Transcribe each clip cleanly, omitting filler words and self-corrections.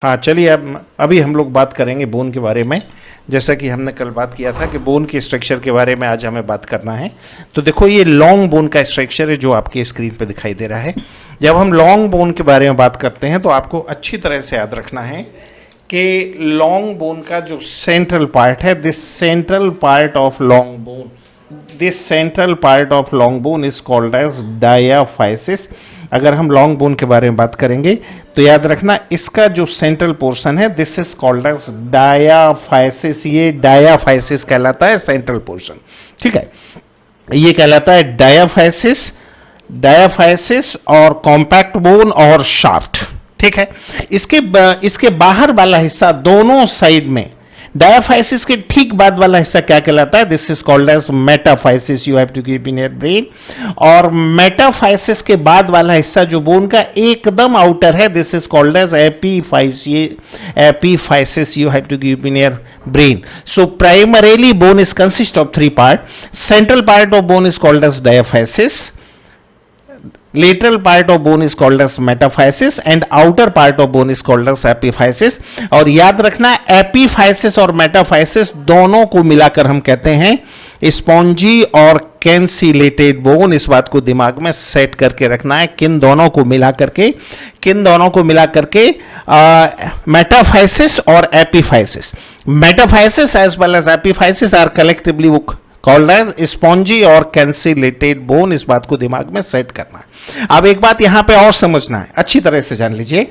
हाँ, चलिए अब अभी हम लोग बात करेंगे बोन के बारे में। जैसा कि हमने कल बात किया था कि बोन के स्ट्रक्चर के बारे में आज हमें बात करना है। तो देखो, ये लॉन्ग बोन का स्ट्रक्चर है जो आपकी स्क्रीन पे दिखाई दे रहा है। जब हम लॉन्ग बोन के बारे में बात करते हैं तो आपको अच्छी तरह से याद रखना है कि लॉन्ग बोन का जो सेंट्रल पार्ट है, this central part of long bone, this central part of long bone is called as diaphysis. अगर हम लॉन्ग बोन के बारे में बात करेंगे तो याद रखना, इसका जो सेंट्रल पोर्शन है, this is called as diaphysis. ये डायाफाइसिस कहलाता है, सेंट्रल पोर्शन। ठीक है, ये कहलाता है डायाफाइसिस, डायाफाइसिस और कॉम्पैक्ट बोन और शाफ्ट। ठीक है, इसके बाहर वाला हिस्सा दोनों साइड में, डायाफाइसिस के ठीक बाद वाला हिस्सा क्या कहलाता है? This is called as metaphysis. You have to keep in your brain. और मेटाफाइसिस के बाद वाला हिस्सा जो बोन का एकदम आउटर है, this is called as epiphysis. You have to keep in your brain. So primarily bone is consist of three part. Central part of bone is called as diaphysis, lateral part of bone is called as metaphysis and outer part of bone is called as epiphysis. और याद रखना, epiphysis और metaphysis दोनों को मिलाकर हम कहते हैं स्पॉन्जी और कैंसिलेटेड बोन। इस बात को दिमाग में सेट करके रखना है। किन दोनों को मिला करके मेटाफाइसिस और epiphysis, metaphysis as well as epiphysis are collectively called as spongy और कैंसिलेटेड बोन। इस बात को दिमाग में सेट करना है। अब एक बात यहां पे और समझना है, अच्छी तरह से जान लीजिए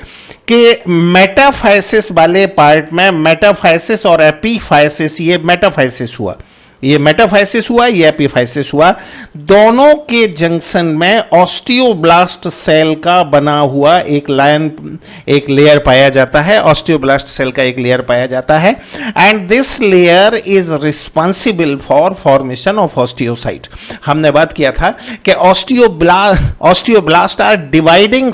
कि मेटाफाइसिस वाले पार्ट में मेटाफाइसिस और एपीफाइसिस, ये मेटाफाइसिस हुआ, ये मेटाफाइसिस हुआ, ये एपीफाइसिस हुआ, दोनों के जंक्शन में ऑस्टियोब्लास्ट सेल का बना हुआ एक लेयर पाया जाता है। ऑस्टियोब्लास्ट सेल का एक लेयर पाया जाता है and this layer is responsible for formation of osteocyte. हमने बात किया था कि osteoblast are dividing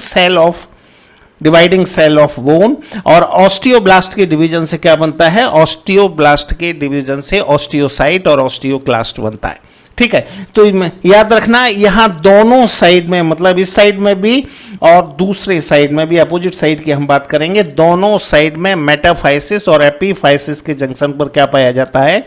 cell of bone, और ऑस्टियोब्लास्ट के डिवीजन से क्या बनता है? ऑस्टियोब्लास्ट के डिवीजन से ऑस्टियोसाइट और ऑस्टियोक्लास्ट बनता है। ठीक है, तो याद रखना, यहां दोनों साइड में, मतलब इस साइड में भी और दूसरे साइड में भी, अपोजिट साइड की हम बात करेंगे, दोनों साइड में मेटाफाइसिस और एपीफाइसिस के जंक्शन पर क्या पाया जाता है?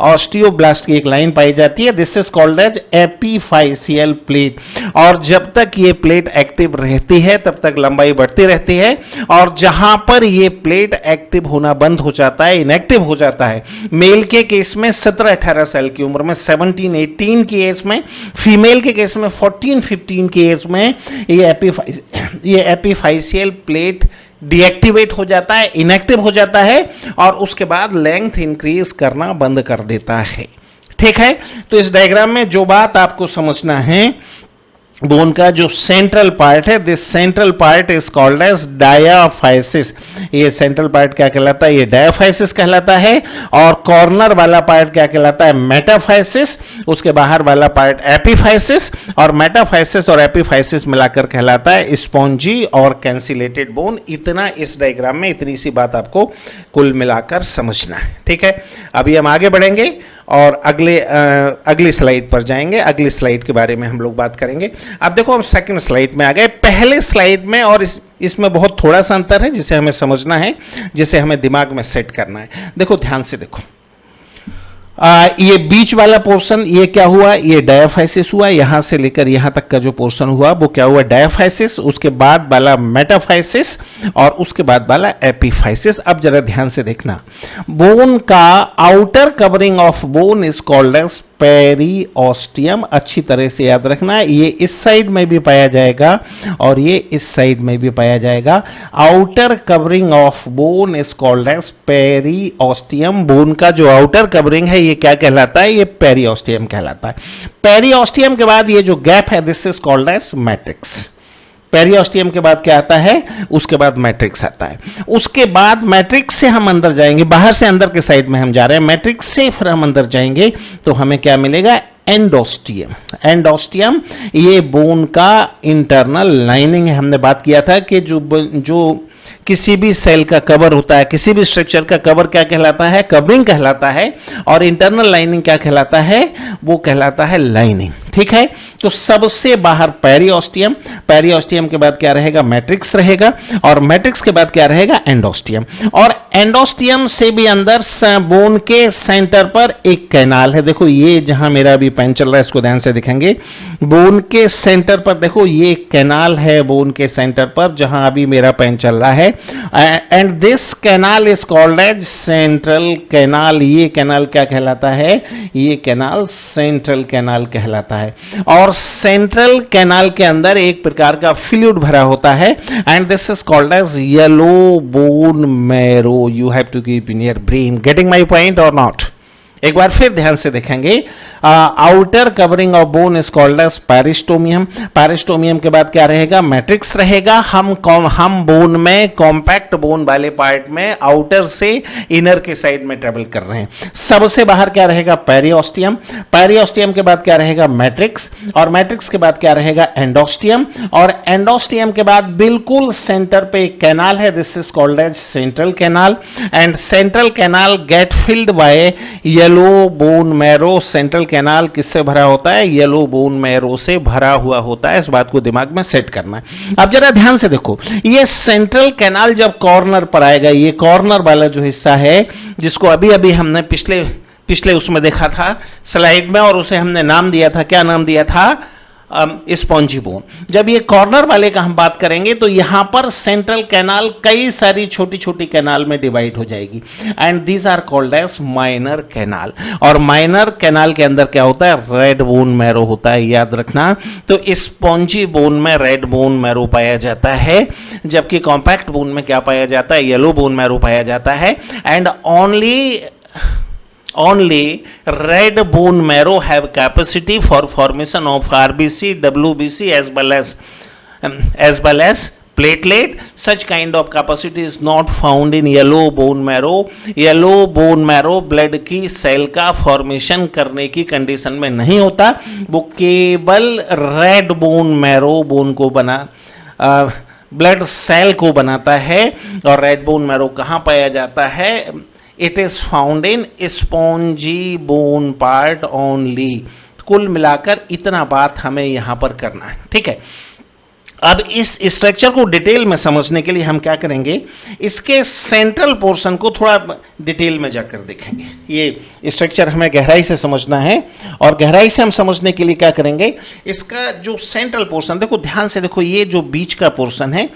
ऑस्टियोब्लास्ट की एक लाइन पाई जाती है। This is called as epiphyseal plate. और जब तक ये प्लेट एक्टिव रहती है तब तक लंबाई बढ़ती रहती है, और जहां पर ये प्लेट एक्टिव होना बंद हो जाता है, इनएक्टिव हो जाता है, मेल के केस में 17-18 साल की उम्र में, 17-18 की एज में, फीमेल के केस में 14-15 की एज में, ये एपीफाइसियल प्लेट डीएक्टिवेट हो जाता है, इनएक्टिव हो जाता है, और उसके बाद लेंथ इंक्रीज करना बंद कर देता है। ठीक है, तो इस डायग्राम में जो बात आपको समझना है, बोन का जो सेंट्रल पार्ट है, this central part is called as diaphysis. ये सेंट्रल पार्ट क्या कहलाता है? ये डायाफाइसिस कहलाता है। और कॉर्नर वाला पार्ट क्या कहलाता है? मेटाफाइसिस। उसके बाहर वाला पार्ट एपीफाइसिस, और मेटाफाइसिस और एपीफाइसिस मिलाकर कहलाता है स्पॉन्जी और कैंसिलेटेड बोन। इतना इस डायग्राम में, इतनी सी बात आपको कुल मिलाकर समझना है। ठीक है, अभी हम आगे बढ़ेंगे और अगली स्लाइड पर जाएंगे। अगली स्लाइड के बारे में हम लोग बात करेंगे। अब देखो, हम सेकंड स्लाइड में आ गए। पहले स्लाइड में और इसमें बहुत थोड़ा सा अंतर है जिसे हमें समझना है, जिसे हमें दिमाग में सेट करना है। देखो, ध्यान से देखो, ये बीच वाला पोर्शन, ये क्या हुआ? ये डायाफाइसिस हुआ। यहां से लेकर यहां तक का जो पोर्शन हुआ वो क्या हुआ? डायाफाइसिस। उसके बाद वाला मेटाफाइसिस, और उसके बाद वाला एपीफाइसिस। अब जरा ध्यान से देखना, बोन का outer covering of bone is called as periosteum. अच्छी तरह से याद रखना, ये इस साइड में भी पाया जाएगा और ये इस साइड में भी पाया जाएगा। Outer covering of bone is called as periosteum. Bone का जो आउटर कवरिंग है, ये क्या कहलाता है? ये पेरिओस्टियम कहलाता है। पेरिओस्टियम के बाद ये जो गैप है, this is called as matrix. Periosteum के बाद क्या आता है? उसके बाद मैट्रिक्स आता है। उसके बाद मैट्रिक्स से हम अंदर जाएंगे, बाहर से अंदर के साइड में हम जा रहे हैं, मैट्रिक्स से फिर हम अंदर जाएंगे तो हमें क्या मिलेगा? एंडोस्टियम। एंडोस्टियम ये बोन का इंटरनल लाइनिंग है। हमने बात किया था कि जो किसी भी सेल का कवर होता है, किसी भी स्ट्रक्चर का कवर क्या कहलाता है? कवरिंग कहलाता है। और इंटरनल लाइनिंग क्या कहलाता है? वो कहलाता है लाइनिंग। ठीक है, तो सबसे बाहर पेरियोस्टियम, पेरियोस्टियम के बाद क्या रहेगा, मैट्रिक्स रहेगा, और मैट्रिक्स के बाद क्या रहेगा, एंडोस्टियम, और एंडोस्टियम से भी अंदर बोन के सेंटर पर एक कैनाल है। देखो ये जहां मेरा अभी पेन चल रहा है इसको ध्यान से देखेंगे, बोन के सेंटर पर देखो ये कैनाल है, बोन के सेंटर पर जहां अभी मेरा पेन चल रहा है, and this canal is called as central canal. ये कैनाल क्या कहलाता है, ये कैनाल सेंट्रल कैनाल कहलाता है, और सेंट्रल कैनाल के अंदर एक प्रकार का फ्लूइड भरा होता है, and this is called as yellow bone marrow. You have to keep in your brain. Getting my point or not? एक बार फिर ध्यान से देखेंगे, outer covering of bone is called as peristomium. Peristomium के बाद क्या रहेगा, मैट्रिक्स रहेगा। हम बोन में, कॉम्पैक्ट बोन वाले पार्ट में आउटर से इनर के साइड में ट्रेवल कर रहे हैं। सबसे बाहर क्या रहेगा, पेरियोस्टियम। पेरियोस्टियम के बाद क्या रहेगा, मैट्रिक्स, और मैट्रिक्स के बाद क्या रहेगा, एंडोस्टियम, और एंडोस्टियम के बाद बिल्कुल सेंटर पे एक कैनाल है, this is called as central canal, and central canal get filled by yellow bone marrow. Central canal किससे भरा होता है, येलो बोन मैरो से भरा हुआ होता है। इस बात को दिमाग में सेट करना है। अब जरा ध्यान से देखो, ये सेंट्रल कैनाल जब कॉर्नर पर आएगा, ये कॉर्नर वाला जो हिस्सा है जिसको अभी अभी हमने पिछले उसमें देखा था स्लाइड में, और उसे हमने नाम दिया था, क्या नाम दिया था, स्पॉन्जी बोन। जब ये कॉर्नर वाले का हम बात करेंगे तो यहां पर सेंट्रल कैनाल कई सारी छोटी छोटी कैनाल में डिवाइड हो जाएगी, and these are called as minor canal. और माइनर कैनाल के अंदर क्या होता है, रेड बोन मैरो होता है, याद रखना। तो स्पॉन्जी बोन में रेड बोन मैरो पाया जाता है, जबकि कॉम्पैक्ट बोन में क्या पाया जाता है, येलो बोन मैरो पाया जाता है, and only red bone marrow have capacity for formation of RBC, WBC as well as platelet. Such kind of capacity is not found in yellow bone marrow. Yellow bone marrow blood की cell का formation करने की condition में नहीं होता, वो केवल red bone marrow bone को ब्लड सेल को बनाता है। और रेड बोन मैरो कहां पाया जाता है, it is found in spongy bone part only. कुल मिलाकर इतना बात हमें यहां पर करना है, ठीक है। अब इस स्ट्रक्चर को डिटेल में समझने के लिए हम क्या करेंगे, इसके सेंट्रल पोर्शन को थोड़ा डिटेल में जाकर देखेंगे। ये स्ट्रक्चर हमें गहराई से समझना है, और गहराई से हम समझने के लिए क्या करेंगे, इसका जो सेंट्रल पोर्शन, देखो ध्यान से देखो, ये जो बीच का पोर्शन है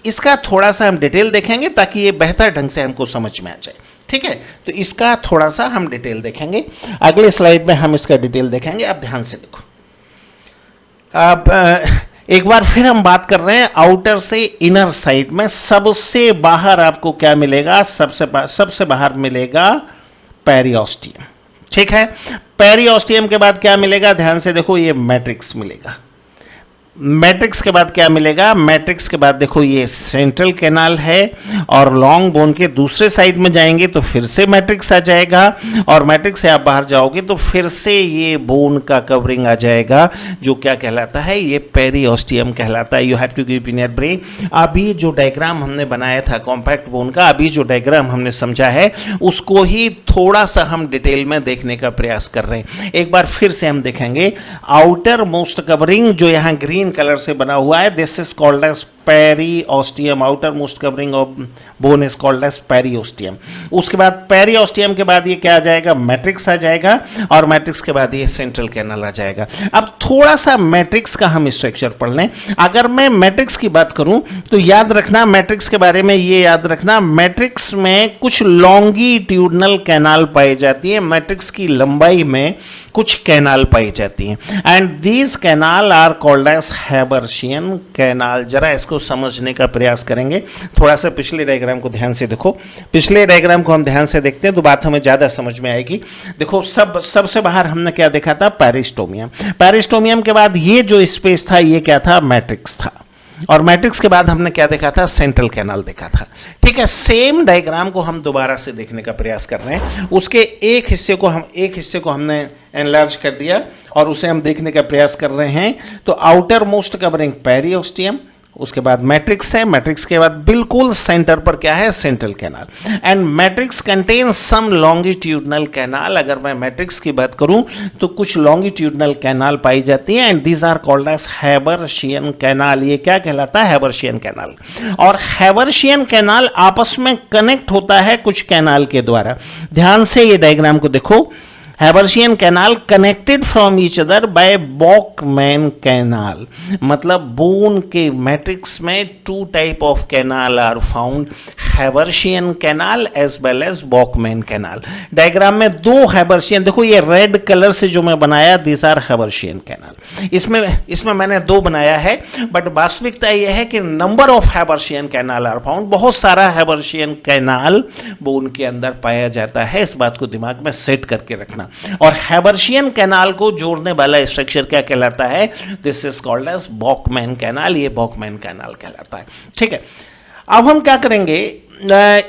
इसका थोड़ा सा हम डिटेल देखेंगे ताकि ये बेहतर ढंग से हमको समझ में आ जाए, ठीक है। तो इसका थोड़ा सा हम डिटेल देखेंगे, अगले स्लाइड में हम इसका डिटेल देखेंगे। अब ध्यान से देखो, अब एक बार फिर हम बात कर रहे हैं आउटर से इनर साइड में सबसे बाहर आपको क्या मिलेगा, सबसे बाहर मिलेगा पेरियोस्टियम, ठीक है। पेरियोस्टियम के बाद क्या मिलेगा, ध्यान से देखो, ये मैट्रिक्स मिलेगा। मैट्रिक्स के बाद क्या मिलेगा, मैट्रिक्स के बाद देखो ये सेंट्रल कैनाल है, और लॉन्ग बोन के दूसरे साइड में जाएंगे तो फिर से मैट्रिक्स आ जाएगा, और मैट्रिक्स से आप बाहर जाओगे तो फिर से ये बोन का कवरिंग आ जाएगा, जो क्या कहलाता है, ये पेरियोस्टियम कहलाता है। You have to keep in your brain. अभी जो डायग्राम हमने बनाया था कॉम्पैक्ट बोन का, अभी जो डायग्राम हमने समझा है उसको ही थोड़ा सा हम डिटेल में देखने का प्रयास कर रहे हैं। एक बार फिर से हम देखेंगे, आउटर मोस्ट कवरिंग जो यहां ग्रीन कलर से बना हुआ है, this is called as periosteum. Outer most covering of bone is called as periosteum. उसके बाद पेरियोस्टियम के बाद ये क्या आ जाएगा, मैट्रिक्स आ जाएगा, और मैट्रिक्स के बाद ये सेंट्रल कैनाल आ जाएगा। अब थोड़ा सा मैट्रिक्स का हम स्ट्रक्चर पढ़ लें। अगर मैं मैट्रिक्स की बात करूं तो याद रखना, मैट्रिक्स के बारे में ये याद रखना, मैट्रिक्स में कुछ लॉन्गिट्यूडनल कैनाल पाई जाती है, मैट्रिक्स की लंबाई में कुछ कैनाल पाई जाती हैं, and these canal are called as Haversian canal. जरा इसको समझने का प्रयास करेंगे। थोड़ा सा पिछले डायग्राम को ध्यान से देखो, पिछले डायग्राम को हम ध्यान से देखते हैं तो बात हमें ज्यादा समझ में आएगी। देखो, सबसे बाहर हमने क्या देखा था, पेरिस्टोमियम। पेरिस्टोमियम के बाद ये जो स्पेस था ये क्या था, मैट्रिक्स था, और मैट्रिक्स के बाद हमने क्या देखा था, सेंट्रल कैनाल देखा था, ठीक है। सेम डायग्राम को हम दोबारा से देखने का प्रयास कर रहे हैं। उसके एक हिस्से को हमने एनलार्ज कर दिया और उसे हम देखने का प्रयास कर रहे हैं। तो आउटर मोस्ट कवरिंग पेरियोस्टियम, उसके बाद मैट्रिक्स है, मैट्रिक्स के बाद बिल्कुल सेंटर पर क्या है, central canal. And matrix contain some longitudinal canal. अगर मैं मैट्रिक्स की बात करूं तो कुछ लॉन्गिट्यूडनल कैनाल पाई जाती है and these are called as Haversian canal. ये क्या कहलाता है, हैबर्शियन कैनाल। और हैबर्शियन कैनाल आपस में कनेक्ट होता है कुछ कैनाल के द्वारा। ध्यान से ये डायग्राम को देखो, Haversian canal connected from each other by Volkmann canal. मतलब बोन के मैट्रिक्स में two type of canal are found, Haversian canal as well as Volkmann canal. Diagram में दो हैबर्शियन, देखो ये रेड कलर से जो मैं बनाया, दिस आर हैबर्शियन कैनाल। इसमें मैंने दो बनाया है, बट वास्तविकता यह है कि number of Haversian canal are found. बहुत सारा हैबर्शियन कैनाल बोन के अंदर पाया जाता है, इस बात को दिमाग में सेट करके रखना। और हैबर्शियन कैनाल को जोड़ने वाला स्ट्रक्चर क्या कहलाता है, this is called as Volkmann canal. ये बॉकमैन कैनाल कहलाता है। ठीक है, अब हम क्या करेंगे,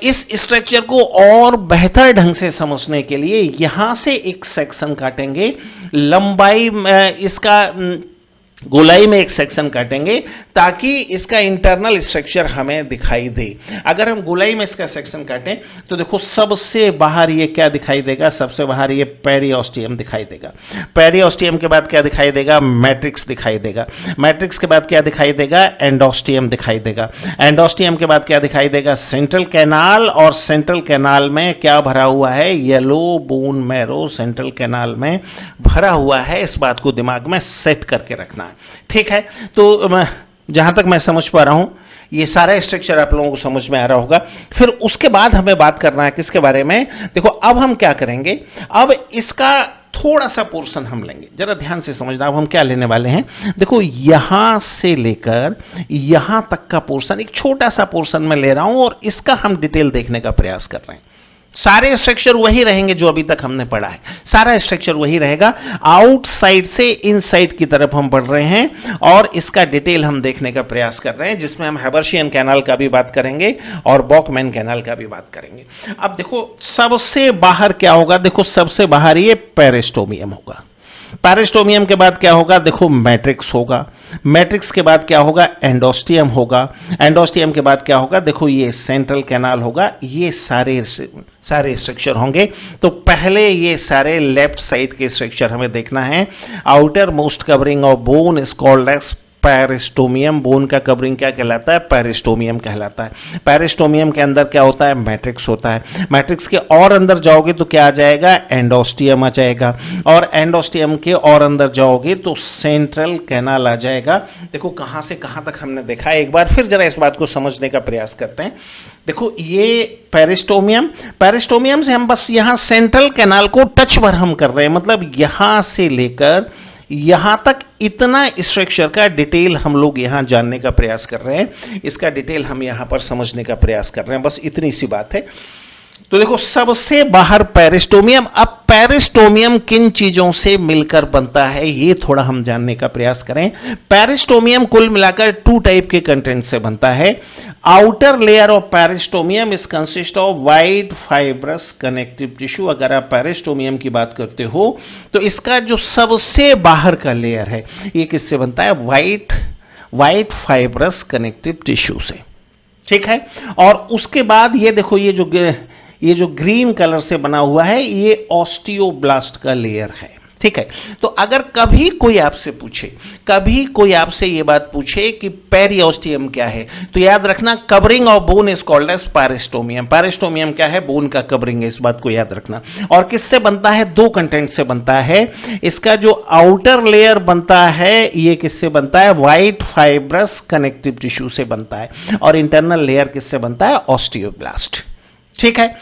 इस स्ट्रक्चर को और बेहतर ढंग से समझने के लिए यहां से एक सेक्शन काटेंगे, लंबाई इसका गोलाई में एक सेक्शन काटेंगे ताकि इसका इंटरनल स्ट्रक्चर हमें दिखाई दे। अगर हम गोलाई में इसका सेक्शन काटें तो देखो सबसे बाहर ये क्या दिखाई देगा, सबसे बाहर ये पेरिओस्टियम दिखाई देगा। पेरिओस्टियम के बाद क्या दिखाई देगा, मैट्रिक्स दिखाई देगा। मैट्रिक्स के बाद क्या दिखाई देगा, एंडोस्टियम दिखाई देगा। एंडोस्टियम के बाद क्या दिखाई देगा, सेंट्रल कैनाल। और सेंट्रल कैनाल में क्या भरा हुआ है, yellow bone marrow central canal में भरा हुआ है। इस बात को दिमाग में सेट करके रखना है। ठीक है, तो जहां तक मैं समझ पा रहा हूं ये सारा स्ट्रक्चर आप लोगों को समझ में आ रहा होगा। फिर उसके बाद हमें बात करना है किसके बारे में, देखो अब हम क्या करेंगे, अब इसका थोड़ा सा पोर्शन हम लेंगे, जरा ध्यान से समझना। अब हम क्या लेने वाले हैं, देखो यहां से लेकर यहां तक का पोर्शन, एक छोटा सा पोर्शन मैं ले रहा हूं और इसका हम डिटेल देखने का प्रयास कर रहे हैं। सारे स्ट्रक्चर वही रहेंगे जो अभी तक हमने पढ़ा है, सारा स्ट्रक्चर वही रहेगा। आउटसाइड से इनसाइड की तरफ हम बढ़ रहे हैं और इसका डिटेल हम देखने का प्रयास कर रहे हैं, जिसमें हम हैबर्शियन कैनाल का भी बात करेंगे और बॉकमैन कैनाल का भी बात करेंगे। अब देखो सबसे बाहर क्या होगा, देखो सबसे बाहर ये पेरिस्टोमियम होगा। पेरिस्टोमियम के बाद क्या होगा, देखो मैट्रिक्स होगा। मैट्रिक्स के बाद क्या होगा, एंडोस्टियम होगा। एंडोस्टियम के बाद क्या होगा, देखो ये सेंट्रल कैनाल होगा। ये सारे स्ट्रक्चर होंगे। तो पहले ये सारे लेफ्ट साइड के स्ट्रक्चर हमें देखना है। Outer most covering of bone is called as peristomium. Bone का कवरिंग क्या कहलाता है, पेरिस्टोमियम कहलाता है। पेरिस्टोमियम के अंदर क्या होता है, मैट्रिक्स होता है। मैट्रिक्स के और अंदर जाओगे तो क्या आ जाएगा, एंडोस्टियम आ जाएगा। और एंडोस्टियम के और अंदर जाओगे तो सेंट्रल कैनाल आ जाएगा। देखो कहां से कहां तक हमने देखा, एक बार फिर जरा इस बात को समझने का प्रयास करते हैं। देखो ये पेरिस्टोमियम से हम बस यहां सेंट्रल कैनाल को टच भर हम कर रहे हैं, मतलब यहां से लेकर यहां तक इतना स्ट्रक्चर का डिटेल हम लोग यहां जानने का प्रयास कर रहे हैं। इसका डिटेल हम यहां पर समझने का प्रयास कर रहे हैं, बस इतनी सी बात है। तो देखो सबसे बाहर पेरिस्टोमियम। अब पेरिस्टोमियम किन चीजों से मिलकर बनता है ये थोड़ा हम जानने का प्रयास करें। पेरिस्टोमियम कुल मिलाकर टू टाइप के कंटेंट से बनता है। Outer layer of peristomium is consist of white fibrous connective tissue. अगर आप पेरिस्टोमियम की बात करते हो तो इसका जो सबसे बाहर का लेयर है ये किससे बनता है, वाइट फाइब्रस कनेक्टिव टिश्यू से। ठीक है, और उसके बाद ये देखो ये जो ग्रीन कलर से बना हुआ है ये ऑस्टियोब्लास्ट का लेयर है। ठीक है, तो अगर कभी कोई आपसे ये बात पूछे कि पेरिओस्टियम क्या है, तो याद रखना covering of bone is called as peristomium. Peristomium क्या है, बोन का कवरिंग है, इस बात को याद रखना। और किससे बनता है, दो कंटेंट से बनता है। इसका जो आउटर लेयर बनता है ये किससे बनता है, व्हाइट फाइब्रस कनेक्टिव टिश्यू से बनता है। और इंटरनल लेयर किससे बनता है, ऑस्टियोब्लास्ट। ठीक है,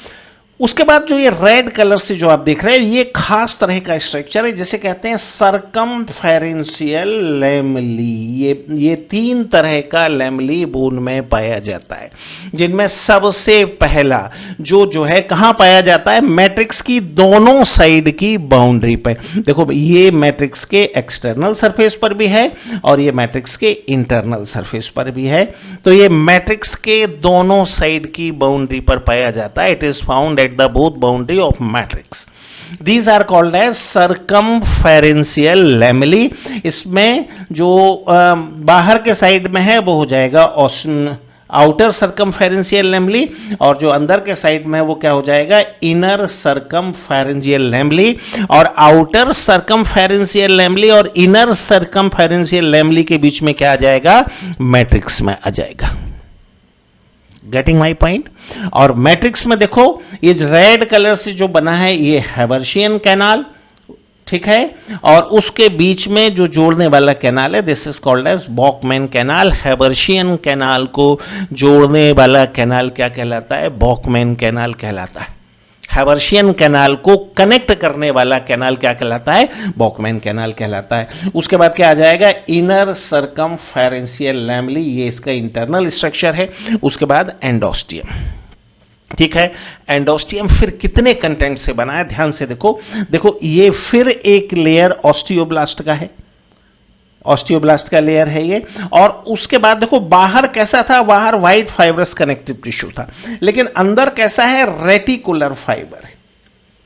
उसके बाद जो ये रेड कलर से जो आप देख रहे हैं ये खास तरह का स्ट्रक्चर है जिसे कहते हैं सर्कमफेरेंशियल लैमेली। ये तीन तरह का लैमेली बोन में पाया जाता है, जिनमें सबसे पहला जो है कहां पाया जाता है, मैट्रिक्स की दोनों साइड की बाउंड्री पे। देखो ये मैट्रिक्स के एक्सटर्नल सरफेस पर भी है और ये मैट्रिक्स के इंटरनल सरफेस पर भी है। तो ये मैट्रिक्स के दोनों साइड की बाउंड्री पर पाया जाता है। It is found at the both boundary of matrix. These are called as circumferential lamellae. इसमें जो बाहर के साइड में है वो हो जाएगा आउटर सर्कमफेरेंशियल लैमेली, और जो अंदर के साइड में है वो क्या हो जाएगा, इनर सर्कमफेरेंशियल लैमेली। और आउटर सर्कमफेरेंशियल लैमेली और इनर सर्कमफेरेंशियल लैमेली के बीच में क्या आ जाएगा, मैट्रिक्स में आ जाएगा। Getting my point. और मैट्रिक्स में देखो ये रेड कलर से जो बना है ये हैवर्शियन कैनाल, ठीक है, और उसके बीच में जो जोड़ने वाला कैनाल है this is called as Volkmann canal. Haversian canal को जोड़ने वाला कैनाल क्या कहलाता है, बॉकमैन कैनाल कहलाता है। हैवर्शियन कैनाल को कनेक्ट करने वाला कैनाल क्या कहलाता है, बॉकमैन कैनाल कहलाता है। उसके बाद क्या आ जाएगा, इनर सर्कमफेरेंशियल लैमेली, ये इसका इंटरनल स्ट्रक्चर है। उसके बाद एंडोस्टियम, ठीक है। एंडोस्टियम फिर कितने कंटेंट से बना है, ध्यान से देखो। देखो ये फिर एक लेयर ऑस्टियोब्लास्ट का है, ऑस्टियोब्लास्ट का लेयर है ये। और उसके बाद देखो बाहर कैसा था, बाहर व्हाइट फाइब्रस कनेक्टिव टिश्यू था, लेकिन अंदर कैसा है, रेटिकुलर फाइबर है,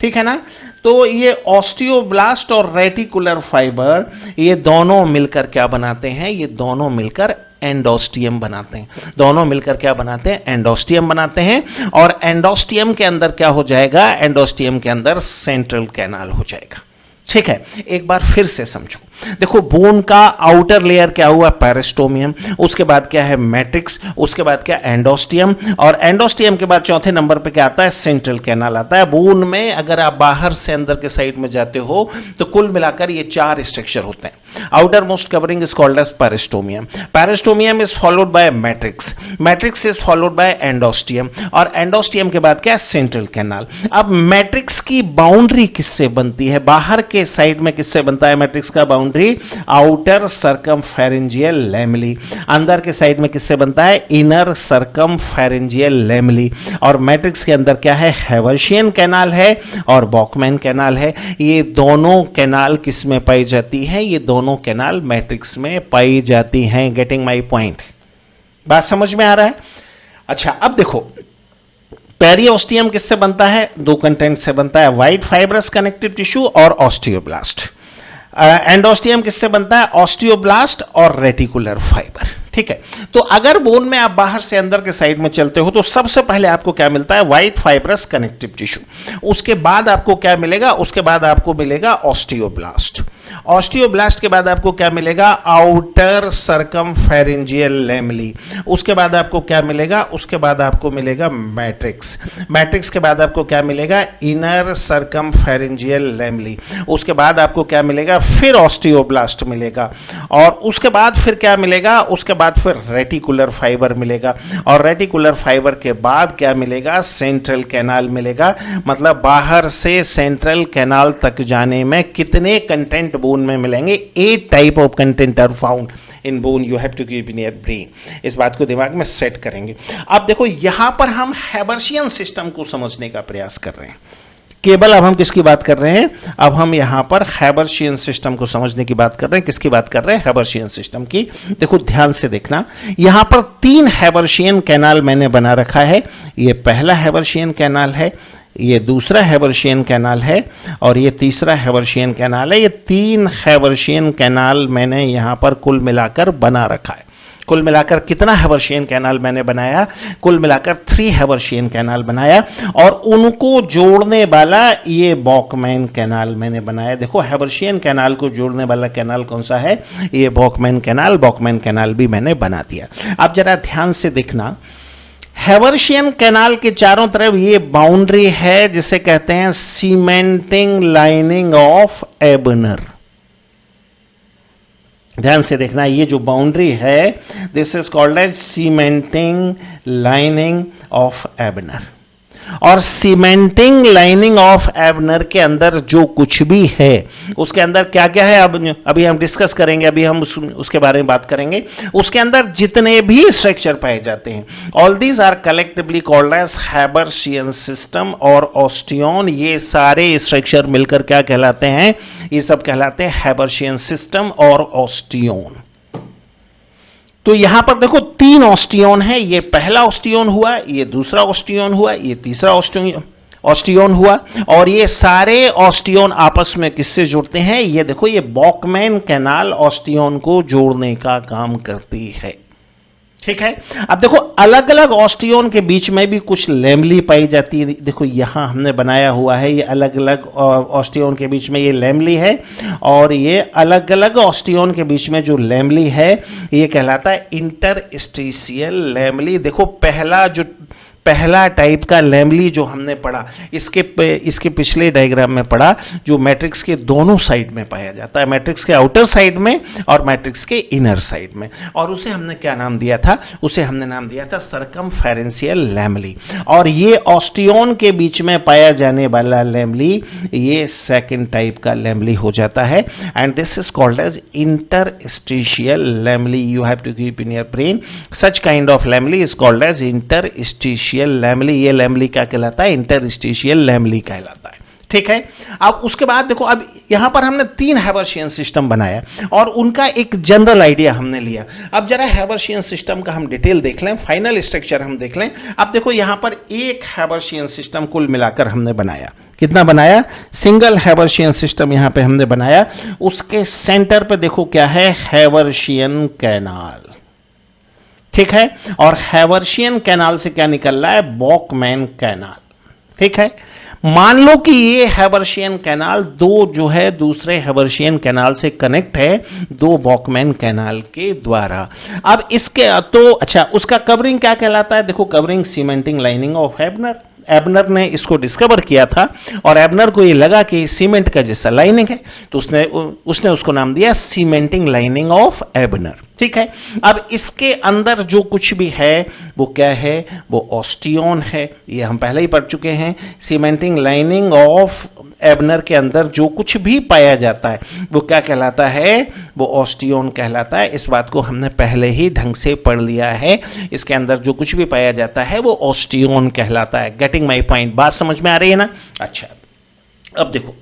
ठीक है ना। तो ये ऑस्टियोब्लास्ट और रेटिकुलर फाइबर ये दोनों मिलकर क्या बनाते हैं, ये दोनों मिलकर एंडोस्टियम बनाते हैं। दोनों मिलकर क्या बनाते हैं, एंडोस्टियम बनाते हैं। और एंडोस्टियम के अंदर क्या हो जाएगा, एंडोस्टियम के अंदर सेंट्रल कैनाल हो जाएगा, ठीक है। एक बार फिर से समझो, देखो बोन का आउटर लेयर क्या हुआ, पेरिस्टोमियम, उसके बाद क्या है मैट्रिक्स, उसके बाद क्या एंडोस्टियम, और एंडोस्टियम के बाद चौथे नंबर पे क्या आता है, सेंट्रल कैनाल आता है। बोन में अगर आप बाहर से अंदर के साइड में जाते हो तो कुल मिलाकर ये 4 स्ट्रक्चर होते हैं। Outer most covering is called as peristomium, periosteum is followed by matrix, matrix is followed by endosteum, और एंडोस्टियम के बाद क्या, सेंट्रल कैनाल। अब मैट्रिक्स की बाउंड्री किससे बनती है, बाहर के साइड में किससे बनता है मैट्रिक्स का बाउंड्री, आउटर सर्कमफेरेंशियल लैमेली। अंदर के साइड में किससे बनता है, इनर सर्कमफेरेंशियल लैमेली। और मैट्रिक्स के अंदर क्या है, हैवर्शियन कैनाल है और बॉकमैन कैनाल है। ये दोनों कैनाल किस में पाई जाती है, ये दोनों कैनाल मैट्रिक्स में पाई जाती हैं। गेटिंग माई पॉइंट, बात समझ में आ रहा है। अच्छा अब देखो पेरिओस्टियम किससे बनता है, 2 कंटेंट से बनता है, व्हाइट फाइब्रस कनेक्टिव टिश्यू और ऑस्टियोब्लास्ट। एंडोस्टियम किससे बनता है, ऑस्टियोब्लास्ट और रेटिकुलर फाइबर, ठीक है। तो अगर बोन में आप बाहर से अंदर के साइड में चलते हो तो सबसे पहले आपको क्या मिलता है, व्हाइट फाइब्रस कनेक्टिव टिश्यू। उसके बाद आपको क्या मिलेगा, उसके बाद आपको मिलेगा ऑस्टियोब्लास्ट। ऑस्टियोब्लास्ट के बाद आपको क्या मिलेगा, आउटर सर्कमफेरेंशियल लैमेली। उसके बाद आपको क्या मिलेगा, उसके बाद आपको मिलेगा मैट्रिक्स। मैट्रिक्स के बाद आपको क्या मिलेगा, इनर सर्कमफेरेंशियल लैमेली। उसके बाद आपको क्या मिलेगा, फिर ऑस्टियोब्लास्ट मिलेगा। और उसके बाद फिर क्या मिलेगा, उसके बाद फिर रेटिकुलर फाइबर मिलेगा। और रेटिकुलर फाइबर के बाद क्या मिलेगा, सेंट्रल कैनाल मिलेगा। मतलब बाहर से सेंट्रल कैनाल तक जाने में कितने कंटेंट बोन में मिलेंगे, 8 type of content are found in bone, you have to keep in your brain. इस बात को दिमाग में सेट करेंगे। अब देखो यहां पर हम हैवर्शियन सिस्टम को समझने का प्रयास कर रहे हैं। केवल अब हम किसकी बात कर रहे हैं, अब हम यहां पर हैवर्शियन सिस्टम को समझने की बात कर रहे हैं। किसकी बात कर रहे हैं, हैवर्शियन सिस्टम की। देखो ध्यान से देखना, यहां पर 3 हैवर्शियन कैनाल मैंने बना रखा है। ये पहला हैवर्शियन कैनाल है, ये दूसरा हैवर्शियन कैनाल है और ये तीसरा हैवर्शियन कैनाल है। ये 3 हैवर्शियन कैनाल मैंने यहां पर कुल मिलाकर बना रखा है। कुल मिलाकर कितना हैवर्शियन कैनाल मैंने बनाया, कुल मिलाकर 3 हैवर्शियन कैनाल बनाया। और उनको जोड़ने वाला ये बॉकमैन कैनाल मैंने बनाया। देखो हैवर्शियन कैनाल को जोड़ने वाला कैनाल कौन सा है, ये बॉकमैन कैनाल। बॉकमैन कैनाल भी मैंने बना दिया। अब जरा ध्यान से देखना, हैवर्शियन कैनाल के चारों तरफ ये बाउंड्री है जिसे कहते हैं सीमेंटिंग लाइनिंग ऑफ एबनर। ध्यान से देखना, ये जो बाउंड्री है this is called as cementing lining of एबनर। और सीमेंटिंग लाइनिंग ऑफ एबनर के अंदर जो कुछ भी है उसके अंदर क्या क्या है, अभी हम डिस्कस करेंगे, अभी हम उसके बारे में बात करेंगे। उसके अंदर जितने भी स्ट्रक्चर पाए जाते हैं, all these are collectively called as Haversian system or osteon. ये सारे स्ट्रक्चर मिलकर क्या कहलाते हैं, ये सब कहलाते हैं हैवर्शियन सिस्टम और ऑस्टियन। तो यहां पर देखो 3 ऑस्टियन है, ये पहला ऑस्टियन हुआ, ये दूसरा ऑस्टियन हुआ, ये तीसरा ऑस्टियोन हुआ, और ये सारे ऑस्टियोन आपस में किससे जुड़ते हैं? ये देखो, ये बॉकमैन कैनाल ऑस्टियोन को जोड़ने का काम करती है। ठीक है। अब देखो, अलग अलग ऑस्टियोन के बीच में भी कुछ लैमली पाई जाती है। देखो यहां हमने बनाया हुआ है, ये अलग अलग ऑस्टियोन के बीच में ये लैमली है, और ये अलग अलग ऑस्टियोन के बीच में जो लैमली है ये कहलाता है इंटरस्टिशियल लैमली। देखो पहला टाइप का लैमली जो हमने पढ़ा, इसके पिछले डायग्राम में पढ़ा, जो मैट्रिक्स के दोनों साइड में पाया जाता है, मैट्रिक्स के आउटर साइड में और मैट्रिक्स के इनर साइड में, और उसे हमने क्या नाम दिया था? उसे हमने नाम दिया था सर्कमफेरेंशियल लैमली। और ये ऑस्टियोन के बीच में पाया जाने वाला लैमली ये सेकंड टाइप का लैमली हो जाता है, and this is called as interstitial lamellae. You have to keep in your brain such kind of lamellae is called as interstitial lamellae. ये लैमली क्या कहलाता है? इंटरस्टिशियल लैमली कहलाता है। ठीक है। अब उसके बाद देखो, अब यहां पर हमने 3 हैवर्शियन सिस्टम बनाया और उनका एक जनरल आइडिया हमने लिया। अब जरा हैवर्शियन सिस्टम का हम डिटेल देख लें, फाइनल स्ट्रक्चर हम देख लें। अब देखो यहां पर एक हैवर्शियन सिस्टम कुल मिलाकर हमने बनाया, कितना बनाया? सिंगल हैवर्शियन सिस्टम यहां पे हमने बनाया। उसके सेंटर पे देखो क्या है? Haversian canal. ठीक है। और हैवर्शियन कैनाल से क्या निकल रहा है? बॉकमैन कैनाल। ठीक है। मान लो कि ये हैवर्शियन कैनाल दो जो है दूसरे हैवर्शियन कैनाल से कनेक्ट है, दो बॉकमैन कैनाल के द्वारा। अब इसके तो अच्छा, उसका कवरिंग क्या कहलाता है? देखो, कवरिंग सीमेंटिंग लाइनिंग ऑफ एबनर। एबनर ने इसको डिस्कवर किया था और एबनर को ये लगा कि सीमेंट का जैसा लाइनिंग है, तो उसने उसको नाम दिया सीमेंटिंग लाइनिंग ऑफ एबनर। ठीक है। अब इसके अंदर जो कुछ भी है वो क्या है? वो ऑस्टियोन है। ये हम पहले ही पढ़ चुके हैं। सीमेंटिंग लाइनिंग ऑफ एबनर के अंदर जो कुछ भी पाया जाता है वो क्या कहलाता है? वो ऑस्टियोन कहलाता है। इस बात को हमने पहले ही ढंग से पढ़ लिया है। इसके अंदर जो कुछ भी पाया जाता है वो ऑस्टियोन कहलाता है। Getting my point? बात समझ में आ रही है ना? अच्छा, अब देखो,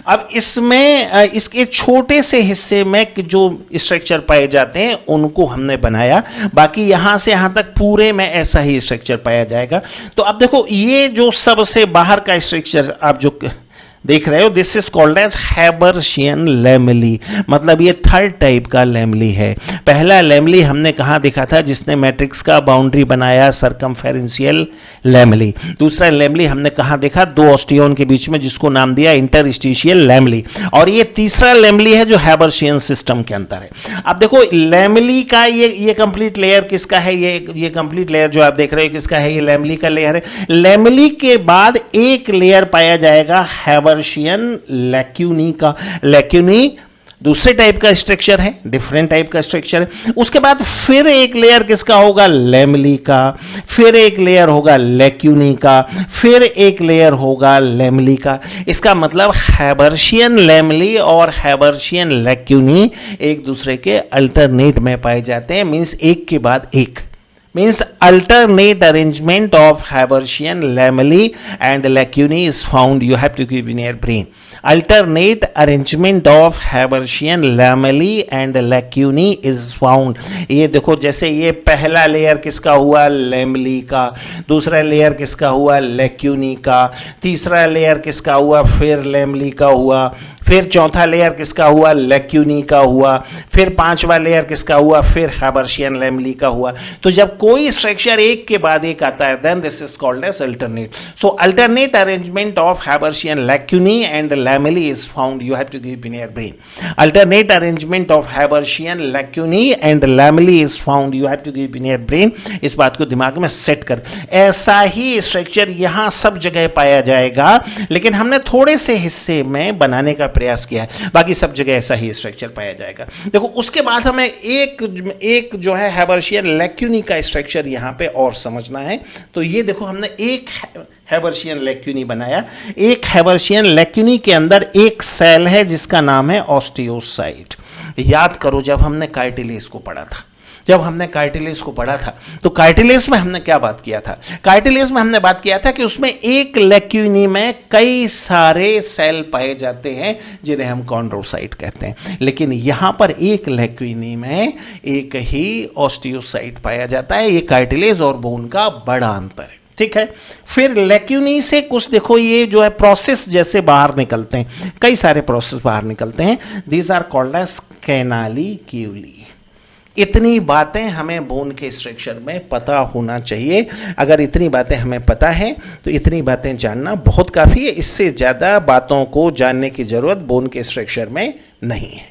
अब इसमें इसके छोटे से हिस्से में जो स्ट्रक्चर पाए जाते हैं उनको हमने बनाया, बाकी यहां से यहां तक पूरे में ऐसा ही स्ट्रक्चर पाया जाएगा। तो अब देखो, ये जो सबसे बाहर का स्ट्रक्चर आप जो देख रहे हो, this is called as Haversian lamellae, मतलब ये थर्ड टाइप का लैमली है। पहला लैमली हमने कहां देखा था? जिसने मैट्रिक्स का बाउंड्री बनाया, सर्कमफेरेंशियल लैमली। दूसरा लैमली हमने कहां देखा? दो ऑस्टियोन के बीच में, जिसको नाम दिया इंटरस्टिशियल लैमली। और ये तीसरा लैमली है जो हैवर्शियन सिस्टम के अंदर है। अब देखो, लैमली का ये कंप्लीट लेयर किसका है? ये कंप्लीट लेयर जो आप देख रहे हो किसका है? ये लैमली का लेयर है। लैमली के बाद एक लेयर पाया जाएगा हैवर्शियन लैक्यूनी का। लैक्यूनी दूसरे टाइप का स्ट्रक्चर है, डिफरेंट टाइप का स्ट्रक्चर है। उसके बाद फिर एक लेयर किसका होगा? लैमली का। फिर एक लेयर होगा लैक्यूनी का। फिर एक लेयर होगा लैमली का। इसका मतलब हैवर्शियन लैमली और हैवर्शियन लैक्यूनी एक दूसरे के अल्टरनेट में पाए जाते हैं, मींस एक के बाद एक, means alternate arrangement of Haversian lamella and lacunae is found. You have to keep in your brain. Alternate arrangement of Haversian lamellae and lacunae is found. ये देखो, जैसे ये पहला लेयर किसका हुआ? लैमली का। दूसरा लेयर किसका हुआ? लैक्यूनी का। तीसरा लेयर किसका हुआ? फिर लैमली का हुआ। फिर चौथा लेयर किसका हुआ? लैक्यूनी का हुआ। फिर पांचवा लेयर किसका हुआ? फिर हैवर्शियन लैमली का हुआ। तो जब कोई स्ट्रक्चर एक के बाद एक आता है, then this is called as alternate. So alternate arrangement of Haversian lacunae and lamellae is found. You have to keep in your brain. Alternate arrangement of Haversian lacunae and lamellae is found. You have to keep in your brain. इस बात को दिमाग में set कर। ऐसा ही structure यहां सब जगह पाया जाएगा, लेकिन हमने थोड़े से हिस्से में बनाने का प्रयास किया है, बाकी सब जगह ऐसा ही स्ट्रक्चर पाया जाएगा। देखो, उसके बाद हमें एक जो है हैवर्शियन लैक्यूनी का स्ट्रक्चर यहां पे और समझना है। तो ये देखो, हमने एक हैवर्शियन लैक्यूनी बनाया। एक हैवर्शियन लैक्यूनी के अंदर एक सेल है जिसका नाम है ऑस्टियोसाइट। याद करो, जब हमने कार्टिलेज को पढ़ा था, तो कार्टिलेज में हमने क्या बात किया था? कार्टिलेज में हमने बात किया था कि उसमें एक लैक्यूनी में कई सारे सेल पाए जाते हैं जिन्हें हम कॉन्ड्रोसाइट कहते हैं, लेकिन यहां पर एक लैक्यूनी में एक ही ऑस्टियोसाइट पाया जाता है। ये कार्टिलेज और बोन का बड़ा अंतर है। ठीक है। फिर लेक्यूनी से कुछ देखो, ये जो है प्रोसेस जैसे बाहर निकलते हैं, कई सारे प्रोसेस बाहर निकलते हैं। These are called as canaliculi. इतनी बातें हमें बोन के स्ट्रक्चर में पता होना चाहिए। अगर इतनी बातें हमें पता है तो इतनी बातें जानना बहुत काफी है। इससे ज्यादा बातों को जानने की जरूरत बोन के स्ट्रक्चर में नहीं है।